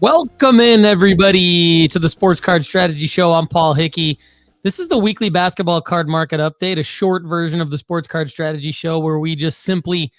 Welcome in, everybody, to the Sports Card Strategy Show. I'm Paul Hickey. This is the weekly basketball card market update, a short version of the Sports Card Strategy Show where we just simply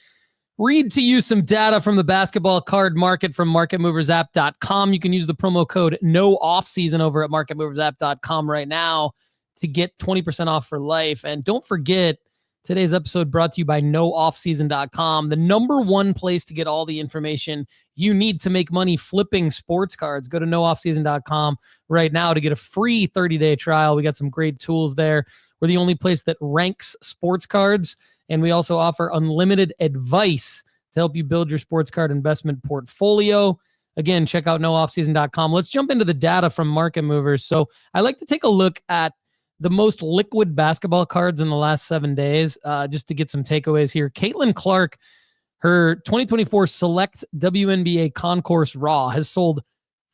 read to you some data from the basketball card market from marketmoversapp.com. You can use the promo code NOOFFSEASON over at marketmoversapp.com right now to get 20% off for life. And don't forget, today's episode brought to you by nooffseason.com, the number one place to get all the information you need to make money flipping sports cards. Go to nooffseason.com right now to get a free 30-day trial. We got some great tools there. We're the only place that ranks sports cards, and we also offer unlimited advice to help you build your sports card investment portfolio. Again, check out nooffseason.com. Let's jump into the data from Market Movers. So I like to take a look at the most liquid basketball cards in the last 7 days, just to get some takeaways here. Caitlin Clark, her 2024 Select WNBA Concourse Raw has sold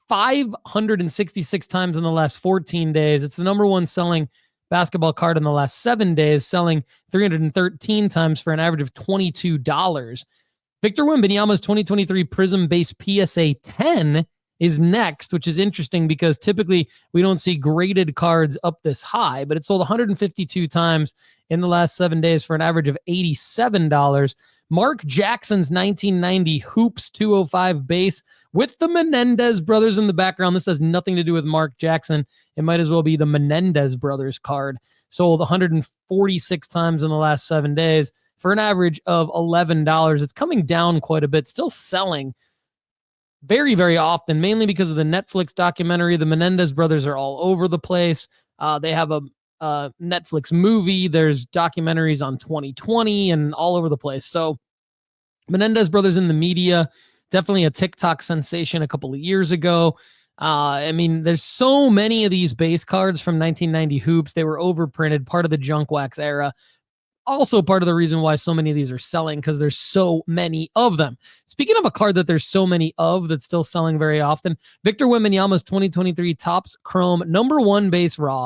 566 times in the last 14 days. It's the number one selling basketball card in the last 7 days, selling 313 times for an average of $22. Victor Wembanyama's 2023 Prism Base PSA 10 is next, which is interesting because typically we don't see graded cards up this high, but it sold 152 times in the last 7 days for an average of $87. Mark Jackson's 1990 Hoops 205 base with the Menendez brothers in the background. This has nothing to do with Mark Jackson. It might as well be the Menendez brothers card. Sold 146 times in the last 7 days for an average of $11. It's coming down quite a bit, still selling very, very often, mainly because of the Netflix documentary. The Menendez brothers are all over the place. They have a Netflix movie. There's documentaries on 2020 and all over the place. So Menendez brothers in the media, definitely a TikTok sensation a couple of years ago. I mean, there's so many of these base cards from 1990 Hoops. They were overprinted, part of the junk wax era. Also part of the reason why so many of these are selling, because there's so many of them. Speaking of a card that there's so many of that's still selling very often, Victor Wembanyama's 2023 Topps Chrome number one base raw,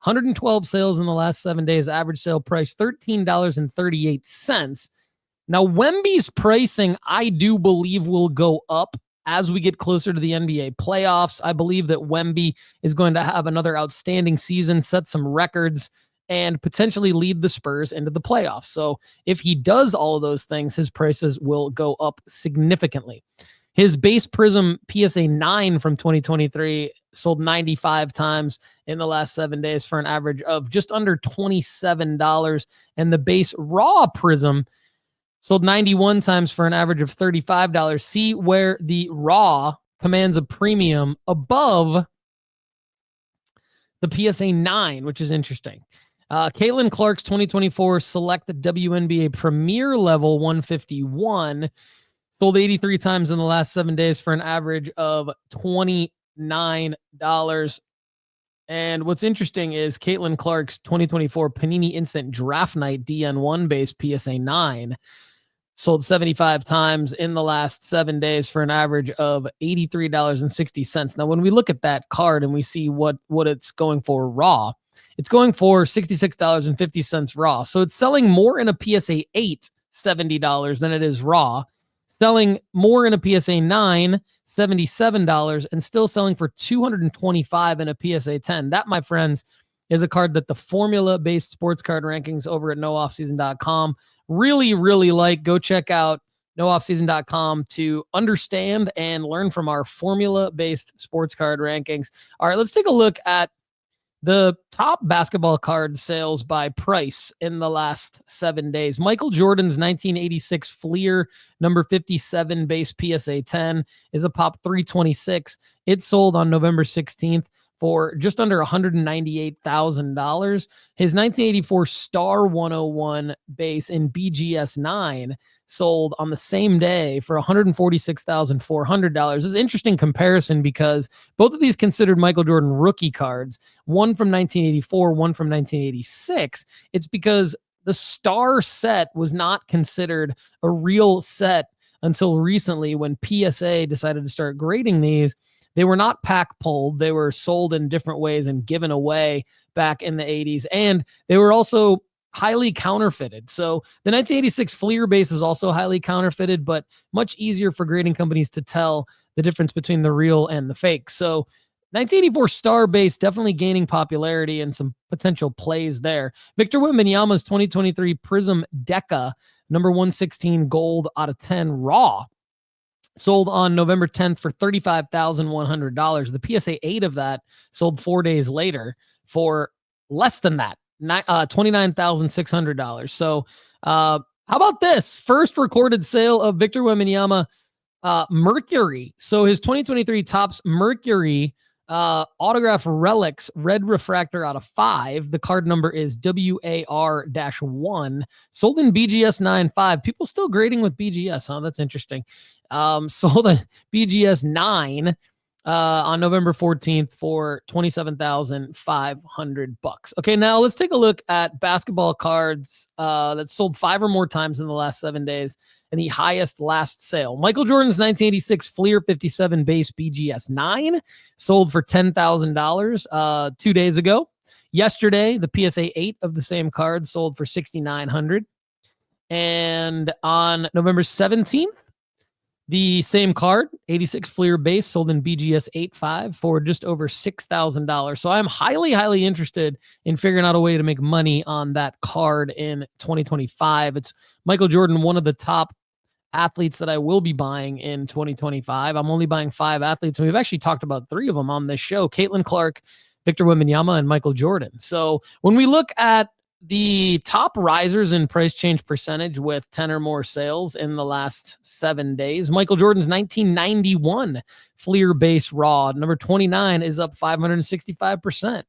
112 sales in the last 7 days, average sale price $13.38. Now, Wemby's pricing, I do believe, will go up as we get closer to the NBA playoffs. I believe that Wemby is going to have another outstanding season, set some records, and potentially lead the Spurs into the playoffs. So if he does all of those things, his prices will go up significantly. His base Prism PSA 9 from 2023 sold 95 times in the last 7 days for an average of just under $27. And the base Raw Prism sold 91 times for an average of $35. See where the Raw commands a premium above the PSA 9, which is interesting. Caitlin Clark's 2024 Select WNBA Premier Level 151 sold 83 times in the last 7 days for an average of $29. And what's interesting is Caitlin Clark's 2024 Panini Instant Draft Night DN1 base PSA 9 sold 75 times in the last 7 days for an average of $83.60. Now, when we look at that card and we see what it's going for raw, it's going for $66.50 raw. So it's selling more in a PSA 8, $70 than it is raw. Selling more in a PSA 9, $77, and still selling for $225 in a PSA 10. That, my friends, is a card that the formula-based sports card rankings over at nooffseason.com really, really like. Go check out nooffseason.com to understand and learn from our formula-based sports card rankings. All right, let's take a look at the top basketball card sales by price in the last 7 days. Michael Jordan's 1986 Fleer number 57 base PSA 10 is a pop 326. It sold on November 16th for just under $198,000. His 1984 Star 101 base in BGS 9 sold on the same day for $146,400. This is an interesting comparison because both of these considered Michael Jordan rookie cards, one from 1984, one from 1986. It's because the Star set was not considered a real set until recently when PSA decided to start grading these. They were not pack pulled. They were sold in different ways and given away back in the 80s. And they were also highly counterfeited. So the 1986 Fleer base is also highly counterfeited, but much easier for grading companies to tell the difference between the real and the fake. So 1984 star base definitely gaining popularity and some potential plays there. Victor Wembanyama's 2023 Prism Deca, number 116 gold out of 10 raw, sold on November 10th for $35,100. The PSA 8 of that sold 4 days later for less than that, $29,600. So how about this? First recorded sale of Victor Wembanyama Mercury. So his 2023 Topps Mercury autograph relics, red refractor out of 5. The card number is WAR-1, sold in BGS 9.5. People still grading with BGS, huh? That's interesting. Sold a BGS 9 on November 14th for $27,500. Okay, now let's take a look at basketball cards that sold 5 or more times in the last 7 days and the highest last sale. Michael Jordan's 1986 Fleer 57 base BGS 9 sold for $10,000 2 days ago. Yesterday, the PSA 8 of the same card sold for $6,900. And on November 17th, the same card, 86 Fleer base, sold in BGS 8.5 for just over $6,000. So I'm highly, highly interested in figuring out a way to make money on that card in 2025. It's Michael Jordan, one of the top athletes that I will be buying in 2025. I'm only buying 5 athletes, and we've actually talked about 3 of them on this show: Caitlin Clark, Victor Wembanyama, and Michael Jordan. So when we look at the top risers in price change percentage with 10 or more sales in the last 7 days, Michael Jordan's 1991 Fleer base raw, number 29, is up 565%.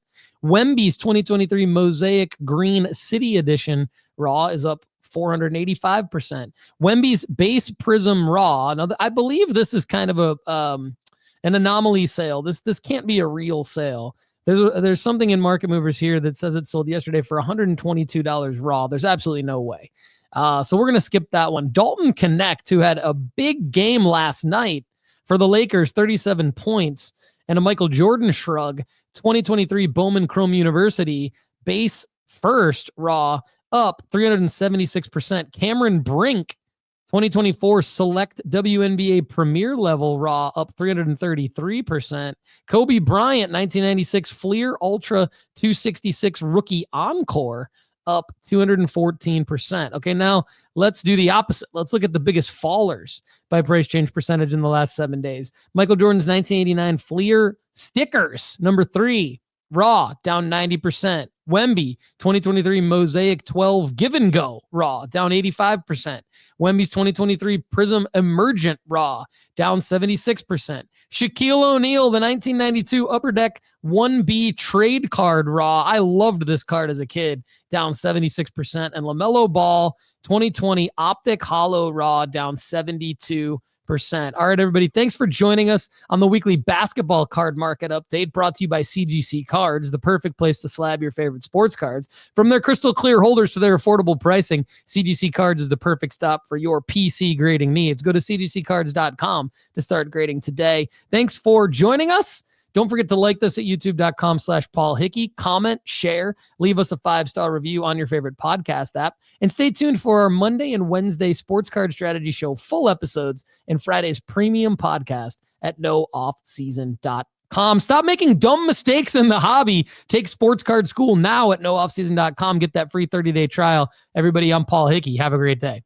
Wemby's 2023 Mosaic Green City Edition raw is up 485%. Wemby's base Prism raw, now I believe this is kind of an anomaly sale. This can't be a real sale. There's something in Market Movers here that says it sold yesterday for $122 raw. There's absolutely no way. So we're going to skip that one. Dalton Connect, who had a big game last night for the Lakers, 37 points, and a Michael Jordan shrug, 2023 Bowman Chrome University base first raw, up 376%. Cameron Brink, 2024 Select WNBA Premier Level raw, up 333%. Kobe Bryant, 1996 Fleer Ultra 266 Rookie Encore, up 214%. Okay, now let's do the opposite. Let's look at the biggest fallers by price change percentage in the last 7 days. Michael Jordan's 1989 Fleer Stickers, number 3, raw, down 90%. Wemby, 2023 Mosaic 12 Give and Go raw, down 85%. Wemby's 2023 Prism Emergent raw, down 76%. Shaquille O'Neal, the 1992 Upper Deck 1B trade card raw. I loved this card as a kid, down 76%. And LaMelo Ball, 2020 Optic Hollow raw, down 72%. All right, everybody, thanks for joining us on the weekly basketball card market update, brought to you by CGC Cards, the perfect place to slab your favorite sports cards. From their crystal clear holders to their affordable pricing, CGC Cards is the perfect stop for your PC grading needs. Go to cgccards.com to start grading today. Thanks for joining us. Don't forget to like this at youtube.com/Paul Hickey. Comment, share, leave us a 5-star review on your favorite podcast app. And stay tuned for our Monday and Wednesday Sports Card Strategy Show full episodes and Friday's premium podcast at nooffseason.com. Stop making dumb mistakes in the hobby. Take Sports Card School now at nooffseason.com. Get that free 30-day trial. Everybody, I'm Paul Hickey. Have a great day.